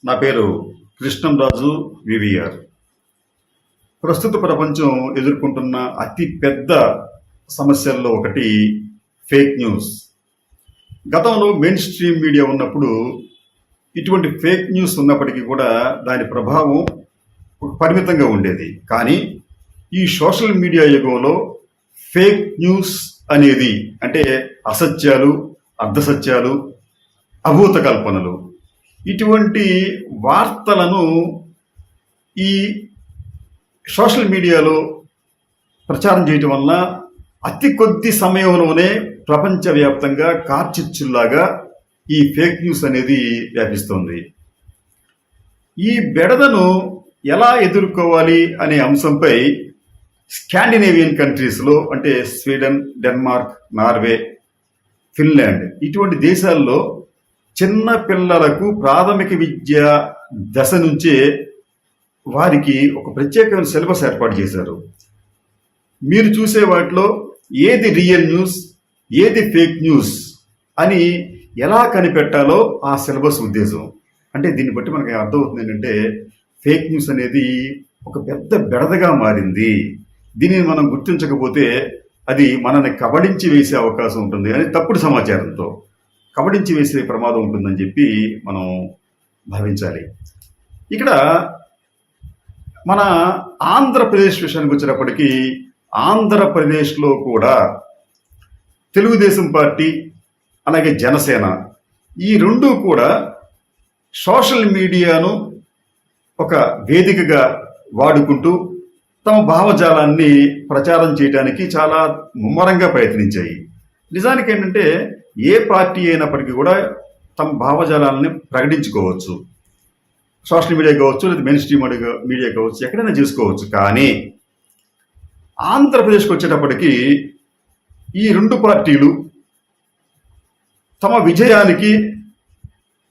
నా పేరు కృష్ణంరాజు వివిఆర్. ప్రస్తుత ప్రపంచం ఎదుర్కొంటున్న అతి పెద్ద సమస్యల్లో ఒకటి ఫేక్ న్యూస్. గతంలో మెయిన్ స్ట్రీమ్ మీడియా ఉన్నప్పుడు ఇటువంటి ఫేక్ న్యూస్ ఉన్నప్పటికీ కూడా దాని ప్రభావం పరిమితంగా ఉండేది. కానీ ఈ సోషల్ మీడియా యుగంలో ఫేక్ న్యూస్ అనేది అంటే అసత్యాలు, అర్ధసత్యాలు, అభూత కల్పనలు, ఇటువంటి వార్తలను ఈ సోషల్ మీడియాలో ప్రచారం చేయటం వల్ల అతి కొద్ది సమయంలోనే ప్రపంచవ్యాప్తంగా కార్చిచ్చుల్లాగా ఈ ఫేక్ న్యూస్ అనేది వ్యాపిస్తోంది. ఈ బెడదను ఎలా ఎదుర్కోవాలి అనే అంశంపై స్కాండినేవియన్ కంట్రీస్లో అంటే స్వీడన్, డెన్మార్క్, నార్వే, ఫిన్లాండ్ ఇటువంటి దేశాల్లో చిన్న పిల్లలకు ప్రాథమిక విద్య దశ నుంచే వారికి ఒక ప్రత్యేకమైన సిలబస్ ఏర్పాటు చేశారు. మీరు చూసే వాటిలో ఏది రియల్ న్యూస్, ఏది ఫేక్ న్యూస్ అని ఎలా కనిపెట్టాలో ఆ సిలబస్ ఉద్దేశం. అంటే దీన్ని బట్టి మనకి అర్థమవుతుంది ఏంటంటే ఫేక్ న్యూస్ అనేది ఒక పెద్ద బెడదగా మారింది. దీనిని మనం గుర్తించకపోతే అది మనల్ని కబడించి వేసే అవకాశం ఉంటుంది అని తప్పుడు సమాచారంతో కబడించి వేసే ప్రమాదం ఉంటుందని చెప్పి మనం భావించాలి. ఇక్కడ మన ఆంధ్రప్రదేశ్ విషయానికి వచ్చినప్పటికీ ఆంధ్రప్రదేశ్లో కూడా తెలుగుదేశం పార్టీ అలాగే జనసేన ఈ రెండూ కూడా సోషల్ మీడియాను ఒక వేదికగా వాడుకుంటూ తమ భావజాలాన్ని ప్రచారం చేయడానికి చాలా ముమ్మరంగా ప్రయత్నించాయి. నిజానికి ఏంటంటే ఏ పార్టీ అయినప్పటికీ కూడా తమ భావజాలాలని ప్రకటించుకోవచ్చు. సోషల్ మీడియా కావచ్చు, లేదా మెయిన్ స్ట్రీమ్ మీడియా కావచ్చు, ఎక్కడైనా చేసుకోవచ్చు. కానీ ఆంధ్రప్రదేశ్కి వచ్చేటప్పటికి ఈ రెండు పార్టీలు తమ విజయానికి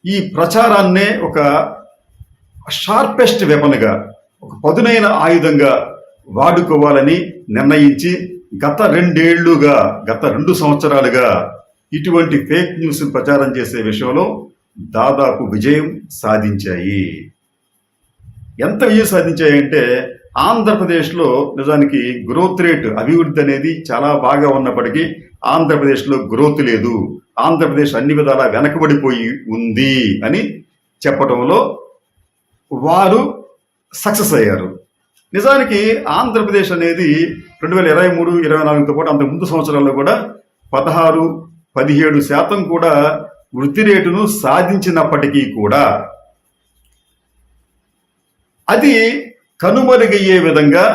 ఈ ప్రచారాన్నే ఒక షార్పెస్ట్ వెపన్గా, ఒక పదునైన ఆయుధంగా వాడుకోవాలని నిర్ణయించి గత 2 సంవత్సరాలుగా ఇటువంటి ఫేక్ న్యూస్ ప్రచారం చేసే విషయంలో దాదాపు విజయం సాధించాయి. ఎంత విజయం సాధించాయంటే ఆంధ్రప్రదేశ్లో నిజానికి గ్రోత్ రేట్, అభివృద్ధి అనేది చాలా బాగా ఉన్నప్పటికీ ఆంధ్రప్రదేశ్లో గ్రోత్ లేదు, ఆంధ్రప్రదేశ్ అన్ని విధాలా వెనకబడిపోయి ఉంది అని చెప్పడంలో వారు సక్సెస్ అయ్యారు. నిజానికి ఆంధ్రప్రదేశ్ అనేది 2023-24తో పాటు అంతకు ముందు సంవత్సరాల్లో కూడా 16-17% కూడా వృద్ధి రేటును సాధించినప్పటికీ కూడా అది కనుమరుగయ్యే విధంగా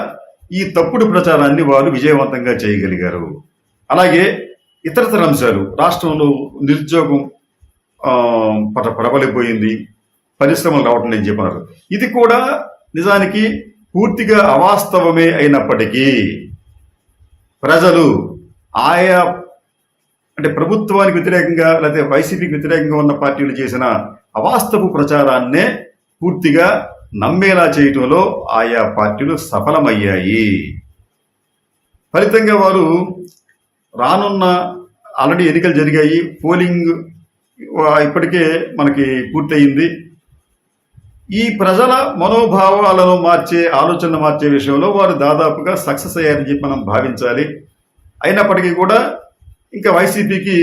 ఈ తప్పుడు ప్రచారాన్ని వారు విజయవంతంగా చేయగలిగారు. అలాగే ఇతరతర అంశాలు, రాష్ట్రంలో నిరుద్యోగం ప్రబలిపోయింది, పరిశ్రమలు రావటం లేని చెప్పారు. ఇది కూడా నిజానికి పూర్తిగా అవాస్తవమే అయినప్పటికీ ప్రజలు ఆయా అంటే ప్రభుత్వానికి వ్యతిరేకంగా లేకపోతే వైసీపీకి వ్యతిరేకంగా ఉన్న పార్టీలు చేసిన అవాస్తవ ప్రచారాన్నే పూర్తిగా నమ్మేలా చేయటంలో ఆయా పార్టీలు సఫలమయ్యాయి. ఫలితంగా వారు రానున్న ఆల్రెడీ ఎన్నికలు జరిగాయి, పోలింగ్ ఇప్పటికే మనకి పూర్తయింది. ఈ ప్రజల మనోభావాలను మార్చే, ఆలోచనలు మార్చే విషయంలో వారు దాదాపుగా సక్సెస్ అయ్యారని చెప్పి మనం భావించాలి. అయినప్పటికీ కూడా ఇంకా వైసీపీకి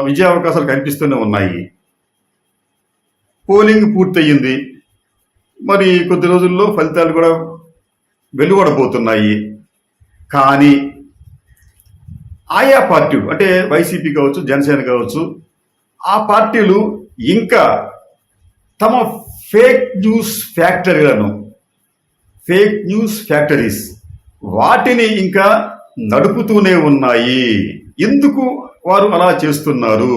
విజయావకాశాలు కనిపిస్తూనే ఉన్నాయి. పోలింగ్ పూర్తయింది, మరి కొద్ది రోజుల్లో ఫలితాలు కూడా వెలువడబోతున్నాయి. కానీ ఆయా పార్టీలు అంటే వైసీపీ కావచ్చు, జనసేన కావచ్చు, ఆ పార్టీలు ఇంకా తమ ఫేక్ న్యూస్ ఫ్యాక్టరీస్ వాటిని ఇంకా నడుపుతూనే ఉన్నాయి. ఎందుకు వారు అలా చేస్తున్నారు?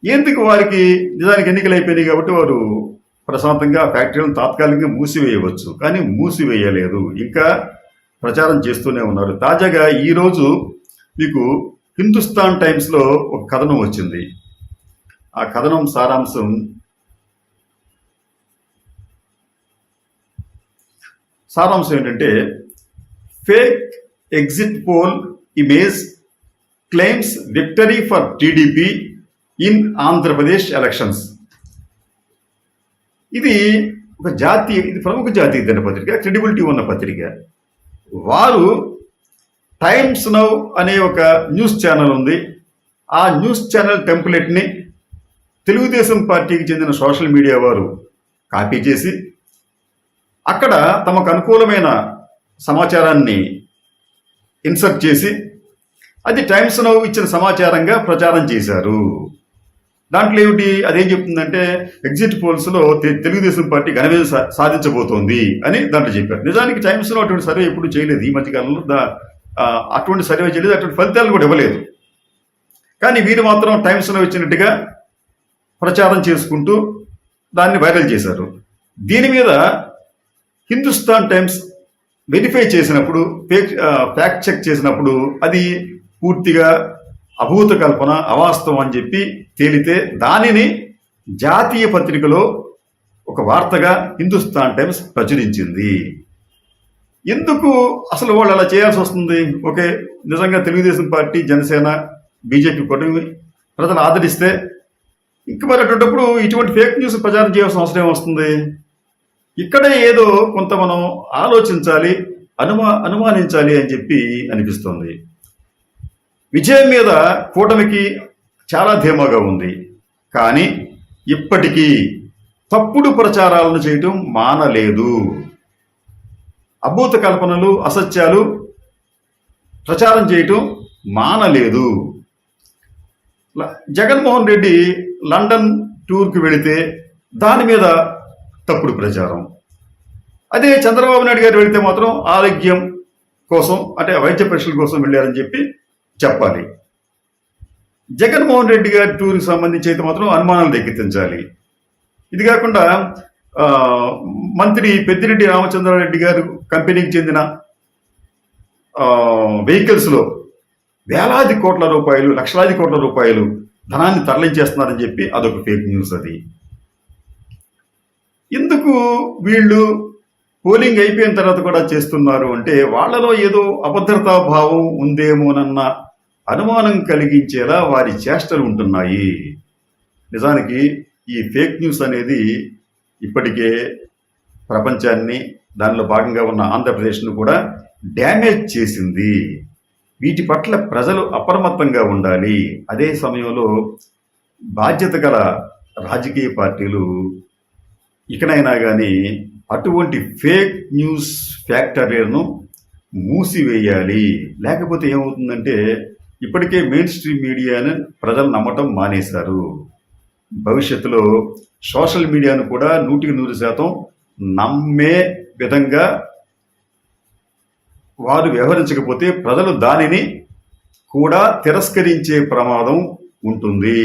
ఎందుకు వారికి నిజానికి ఎన్నికలు అయిపోయినాయి కాబట్టి వారు ప్రశాంతంగా ఫ్యాక్టరీలను తాత్కాలికంగా మూసివేయవచ్చు, కానీ మూసివేయలేదు, ఇంకా ప్రచారం చేస్తూనే ఉన్నారు. తాజాగా ఈరోజు మీకు హిందుస్థాన్ టైమ్స్లో ఒక కథనం వచ్చింది. ఆ కథనం సారాంశం ఏంటంటే fake exit poll image claims victory for TDP in Andhra Pradesh elections. ఇది ఇది ప్రముఖ జాతీయ దినపత్రిక, క్రెడిబిలిటీ ఉన్న పత్రిక. వారు టైమ్స్ నౌ అనే ఒక న్యూస్ ఛానల్ ఉంది. ఆ న్యూస్ ఛానల్ టెంప్లెట్ని తెలుగుదేశం పార్టీకి చెందిన సోషల్ మీడియా వారు కాపీ చేసి అక్కడ తమకు అనుకూలమైన సమాచారాన్ని ఇన్సర్ట్ చేసి అది టైమ్స్ నౌ ఇచ్చిన సమాచారంగా ప్రచారం చేశారు. దాంట్లో ఏమిటి, అదేం చెప్తుందంటే ఎగ్జిట్ పోల్స్లో తెలుగుదేశం పార్టీ ఘన విజయం సాధించబోతోంది అని దాంట్లో చెప్పారు. నిజానికి టైమ్స్లో అటువంటి సర్వే ఎప్పుడు చేయలేదు. ఈ మధ్యకాలంలో అటువంటి సర్వే చేయలేదు, అటువంటి ఫలితాలు కూడా ఇవ్వలేదు. కానీ వీరు మాత్రం టైమ్స్లో ఇచ్చినట్టుగా ప్రచారం చేసుకుంటూ దాన్ని వైరల్ చేశారు. దీని మీద హిందుస్థాన్ టైమ్స్ వెరిఫై చేసినప్పుడు, ఫ్యాక్ట్ చెక్ చేసినప్పుడు అది పూర్తిగా అభూత కల్పన, అవాస్తవం అని చెప్పి తేలితే దానిని జాతీయ పత్రికలో ఒక వార్తగా హిందుస్థాన్ టైమ్స్ ప్రచురించింది. ఎందుకు అసలు వాళ్ళు అలా చేయాల్సి వస్తుంది? ఓకే, నిజంగా తెలుగుదేశం పార్టీ, జనసేన, బీజేపీ కూటమి ప్రజలు ఆదరిస్తే ఇంక మరి అటువంటిప్పుడు ఇటువంటి ఫేక్ న్యూస్ ప్రచారం చేయాల్సిన అవసరం ఏమొస్తుంది? ఇక్కడే ఏదో కొంత మనం ఆలోచించాలి, అనుమానించాలి అని చెప్పి అనిపిస్తుంది. విజయం మీద కూటమికి చాలా ధీమాగా ఉంది. కానీ ఇప్పటికీ తప్పుడు ప్రచారాలను చేయటం మానలేదు. అభూత కల్పనలు, అసత్యాలు ప్రచారం చేయటం మానలేదు. జగన్మోహన్ రెడ్డి లండన్ టూర్కి వెళితే దాని మీద తప్పుడు ప్రచారం. అదే చంద్రబాబు నాయుడు గారు వెళితే మాత్రం ఆరోగ్యం కోసం, అంటే వైద్య పరీక్షల కోసం వెళ్ళారని చెప్పి చెప్పాలి. జగన్మోహన్ రెడ్డి గారి టూర్కి సంబంధించి అయితే మాత్రం అనుమానాలు రేకెత్తించాలి. ఇది కాకుండా మంత్రి పెద్దిరెడ్డి రామచంద్రారెడ్డి గారు కంపెనీకి చెందిన వెహికల్స్లో వేలాది కోట్ల రూపాయలు, లక్షలాది కోట్ల రూపాయలు ధనాన్ని తరలించేస్తున్నారని చెప్పి అదొక ఫేక్ న్యూస్. అది ఎందుకు వీళ్ళు పోలింగ్ అయిపోయిన తర్వాత కూడా చేస్తున్నారు అంటే వాళ్ళలో ఏదో అభద్రతా భావం ఉందేమోనన్న అనుమానం కలిగించేలా వారి చేష్టలు ఉంటున్నాయి. నిజానికి ఈ ఫేక్ న్యూస్ అనేది ఇప్పటికే ప్రపంచాన్ని, దానిలో భాగంగా ఉన్న ఆంధ్రప్రదేశ్ను కూడా డ్యామేజ్ చేసింది. వీటి పట్ల ప్రజలు అప్రమత్తంగా ఉండాలి. అదే సమయంలో బాధ్యత గల రాజకీయ పార్టీలు ఇకనైనా కానీ అటువంటి ఫేక్ న్యూస్ ఫ్యాక్టరీలను మూసివేయాలి. లేకపోతే ఏమవుతుందంటే ఇప్పటికే మెయిన్ స్ట్రీమ్ మీడియాను ప్రజలు నమ్మటం మానేశారు. భవిష్యత్తులో సోషల్ మీడియాను కూడా 100% నమ్మే విధంగా వారు వ్యవహరించకపోతే ప్రజలు దానిని కూడా తిరస్కరించే ప్రమాదం ఉంటుంది.